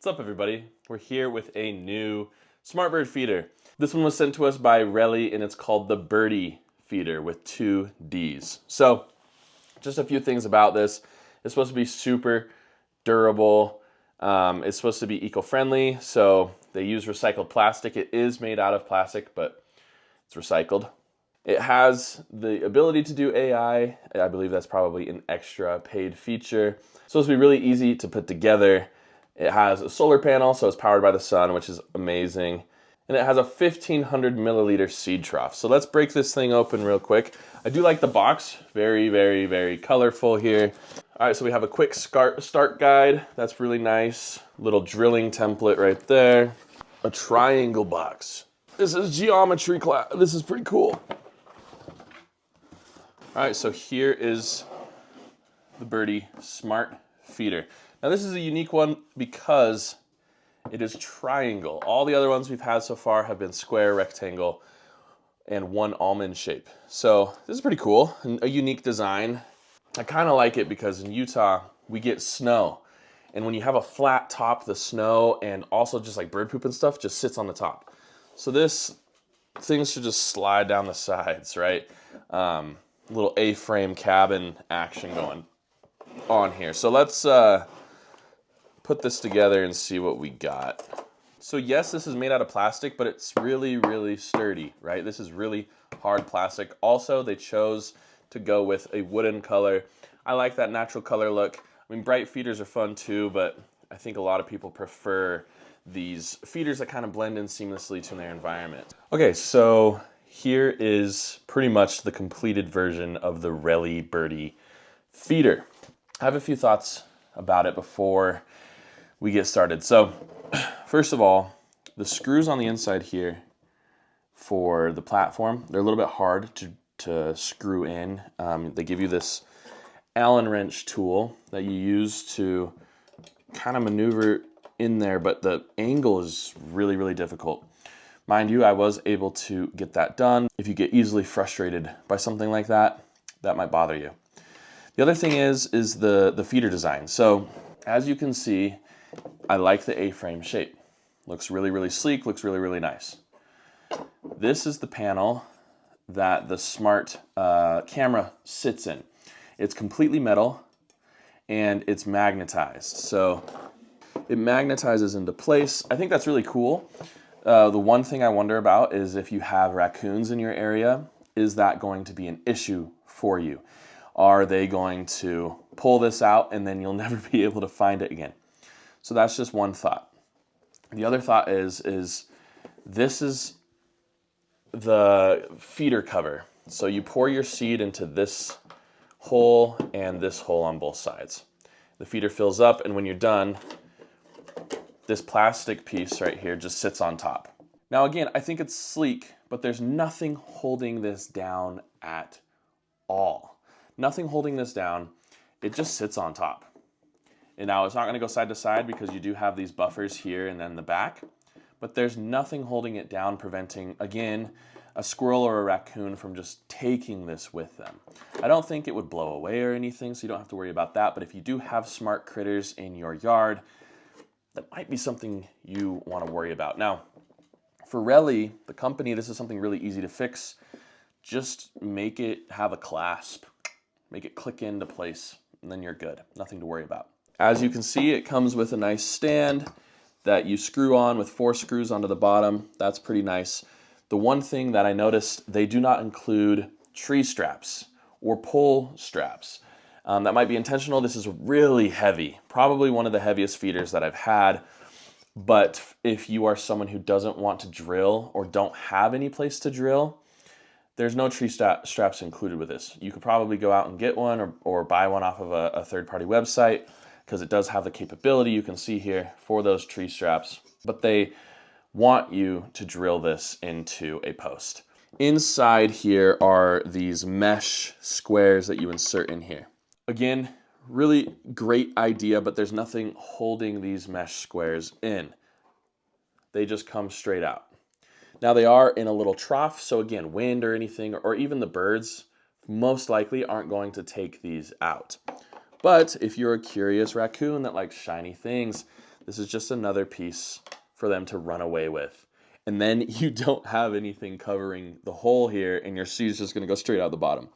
What's up, everybody? We're here with a new Smart Bird Feeder. This one was sent to us by Reli, and it's called the Birddy Feeder with 2 Ds. So, just a few things about this. It's supposed to be super durable. It's supposed to be eco-friendly, so they use recycled plastic. It is made out of plastic, but it's recycled. It has the ability to do AI. I believe that's probably an extra paid feature. It's supposed to be really easy to put together. It has a solar panel, so it's powered by the sun, which is amazing. And it has a 1500 milliliter seed trough. So let's break this thing open real quick. I do like the box. Very, very, very colorful here. All right, so we have a quick start guide. That's really nice. Little drilling template right there. A triangle box. This is geometry class. This is pretty cool. All right, so here is the Birddy Smart Feeder. Now this is a unique one because it is triangle. All the other ones we've had so far have been square, rectangle, and one almond shape. So this is pretty cool, and a unique design. I kind of like it because in Utah, we get snow. And when you have a flat top, the snow and also just like bird poop and stuff just sits on the top. So things should just slide down the sides, right? Little A-frame cabin action going on here. So let's put this together and see what we got. So yes, this is made out of plastic, but it's really, really sturdy, right? This is really hard plastic. Also, they chose to go with a wooden color. I like that natural color look. I mean, bright feeders are fun too, but I think a lot of people prefer these feeders that kind of blend in seamlessly to their environment. Okay, so here is pretty much the completed version of the Reli Birddy Feeder. I have a few thoughts about it before we get started. So, first of all, the screws on the inside here for the platform, they're a little bit hard to screw in. They give you this Allen wrench tool that you use to kind of maneuver in there, but the angle is really, really difficult. Mind you, I was able to get that done. If you get easily frustrated by something like that, that might bother you. The other thing is the feeder design. So as you can see, I like the A-frame shape. Looks really, really sleek, looks really, really nice. This is the panel that the smart camera sits in. It's completely metal and it's magnetized. So it magnetizes into place. I think that's really cool. The one thing I wonder about is if you have raccoons in your area, is that going to be an issue for you? Are they going to pull this out and then you'll never be able to find it again? So that's just one thought. The other thought is this is the feeder cover. So you pour your seed into this hole and this hole on both sides. The feeder fills up, and when you're done, this plastic piece right here just sits on top. Now again, I think it's sleek, but there's nothing holding this down at all. Nothing holding this down. It just sits on top. And now it's not going to go side to side because you do have these buffers here and then the back, but there's nothing holding it down, preventing, again, a squirrel or a raccoon from just taking this with them. I don't think it would blow away or anything, so you don't have to worry about that, but if you do have smart critters in your yard, that might be something you want to worry about. Now, for Reli, the company, this is something really easy to fix. Just make it have a clasp. Make it click into place, and then you're good. Nothing to worry about. As you can see, it comes with a nice stand that you screw on with 4 screws onto the bottom. That's pretty nice. The one thing that I noticed, they do not include tree straps or pole straps. That might be intentional. This is really heavy, probably one of the heaviest feeders that I've had. But if you are someone who doesn't want to drill or don't have any place to drill, there's no tree straps included with this. You could probably go out and get one or buy one off of a third-party website because it does have the capability, you can see here, for those tree straps. But they want you to drill this into a post. Inside here are these mesh squares that you insert in here. Again, really great idea, but there's nothing holding these mesh squares in. They just come straight out. Now they are in a little trough, so again, wind or anything, or even the birds, most likely aren't going to take these out. But if you're a curious raccoon that likes shiny things, This is just another piece for them to run away with. And then you don't have anything covering the hole here, and your seed is just gonna go straight out the bottom.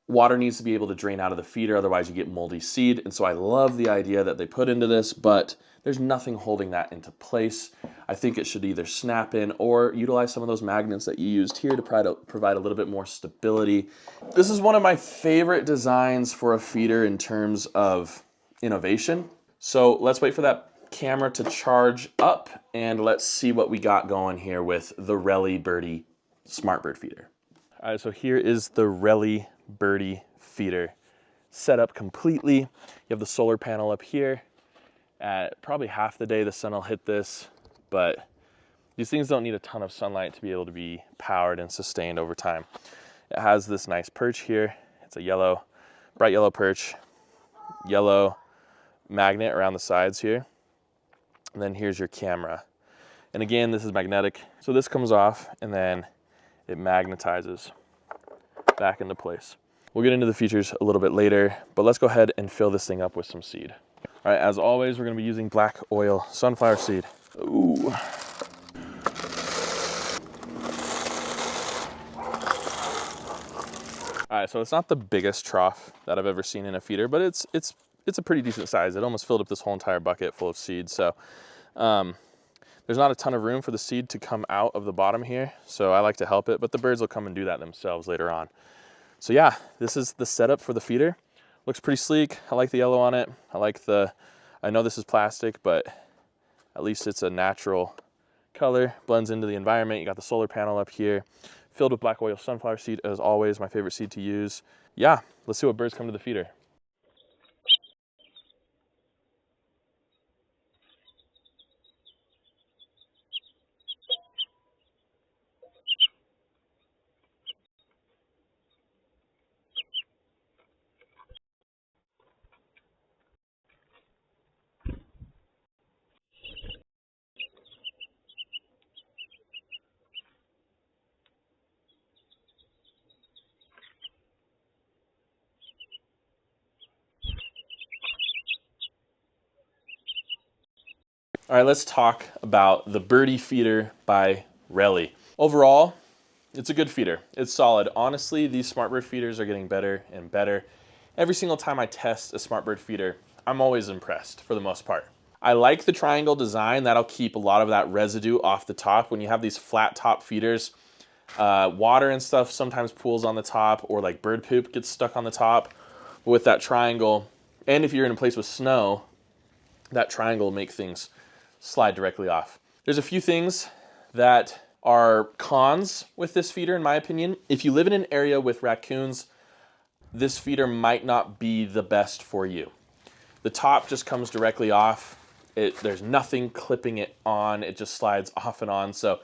Water needs to be able to drain out of the feeder, otherwise you get moldy seed. And so I love the idea that they put into this, but there's nothing holding that into place. I think it should either snap in or utilize some of those magnets that you used here to provide a little bit more stability. This is one of my favorite designs for a feeder in terms of innovation. So let's wait for that camera to charge up and let's see what we got going here with the Reli Birddy Smart Bird Feeder. All right, so here is the Reli Birddy Feeder set up completely. You have the solar panel up here. At probably half the day the sun will hit this, but these things don't need a ton of sunlight to be able to be powered and sustained over time. It has this nice perch here. It's a yellow, bright yellow perch, yellow magnet around the sides here. And then here's your camera. And again, this is magnetic. So this comes off and then it magnetizes back into place. We'll get into the features a little bit later, but let's go ahead and fill this thing up with some seed. All right, as always, we're gonna be using black oil sunflower seed. Ooh. All right, so it's not the biggest trough that I've ever seen in a feeder, but it's a pretty decent size. It almost filled up this whole entire bucket full of seed. So there's not a ton of room for the seed to come out of the bottom here. So I like to help it, but the birds will come and do that themselves later on. So yeah, this is the setup for the feeder. Looks pretty sleek. I like the yellow on it. I know this is plastic, but at least it's a natural color, blends into the environment. You got the solar panel up here, filled with black oil sunflower seed, as always, my favorite seed to use. Yeah, let's see what birds come to the feeder. All right, let's talk about the Birddy Feeder by Reli. Overall, it's a good feeder. It's solid. Honestly, these smart bird feeders are getting better and better. Every single time I test a smart bird feeder, I'm always impressed for the most part. I like the triangle design. That'll keep a lot of that residue off the top. When you have these flat top feeders, water and stuff sometimes pools on the top, or like bird poop gets stuck on the top. With that triangle, and if you're in a place with snow, that triangle will make things slide directly off. There's a few things that are cons with this feeder, in my opinion. If you live in an area with raccoons, this feeder might not be the best for you. The top just comes directly off. There's nothing clipping it on. It just slides off and on. So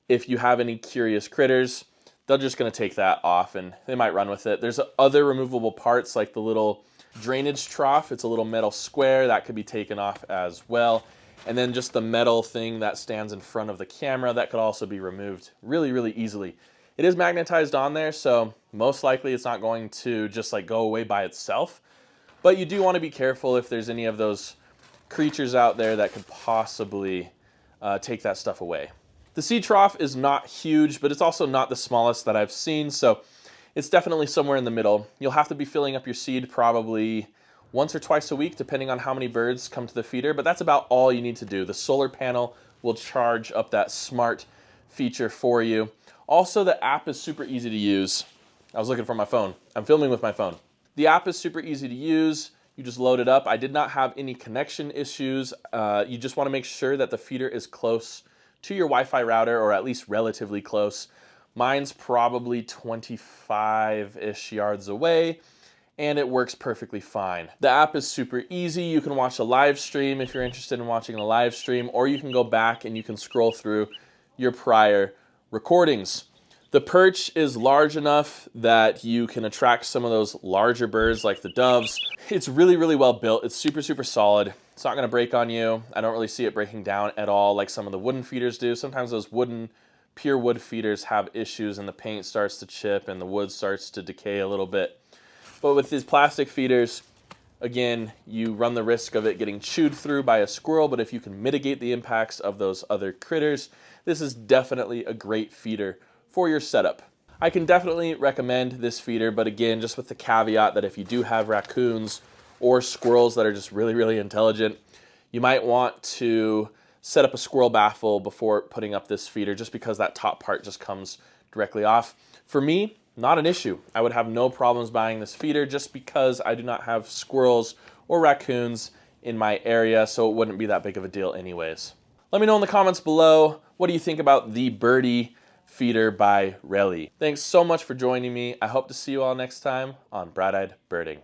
if you have any curious critters, they're just gonna take that off and they might run with it. There's other removable parts like the little drainage trough. It's a little metal square that could be taken off as well. And then just the metal thing that stands in front of the camera, that could also be removed really, really easily. It is magnetized on there, so most likely it's not going to just like go away by itself. But you do want to be careful if there's any of those creatures out there that could possibly take that stuff away. The seed trough is not huge, but it's also not the smallest that I've seen, so it's definitely somewhere in the middle. You'll have to be filling up your seed probably once or twice a week, depending on how many birds come to the feeder, but that's about all you need to do. The solar panel will charge up that smart feature for you. Also, the app is super easy to use. I was looking for my phone. I'm filming with my phone. The app is super easy to use. You just load it up. I did not have any connection issues. You just want to make sure that the feeder is close to your Wi-Fi router, or at least relatively close. Mine's probably 25-ish yards away, and it works perfectly fine. The app is super easy. You can watch a live stream if you're interested in watching a live stream, or you can go back and you can scroll through your prior recordings. The perch is large enough that you can attract some of those larger birds like the doves. It's really, really well built. It's super, super solid. It's not gonna break on you. I don't really see it breaking down at all like some of the wooden feeders do. Sometimes those pure wood feeders have issues and the paint starts to chip and the wood starts to decay a little bit. But with these plastic feeders, Again, you run the risk of it getting chewed through by a squirrel, but if you can mitigate the impacts of those other critters, this is definitely a great feeder for your setup. I can definitely recommend this feeder, but again, just with the caveat that if you do have raccoons or squirrels that are just really, really intelligent, you might want to set up a squirrel baffle before putting up this feeder, just because that top part just comes directly off. For me, not an issue. I would have no problems buying this feeder just because I do not have squirrels or raccoons in my area, so it wouldn't be that big of a deal anyways. Let me know in the comments below, what do you think about the Birddy feeder by Reli? Thanks so much for joining me. I hope to see you all next time on Bright-Eyed Birding.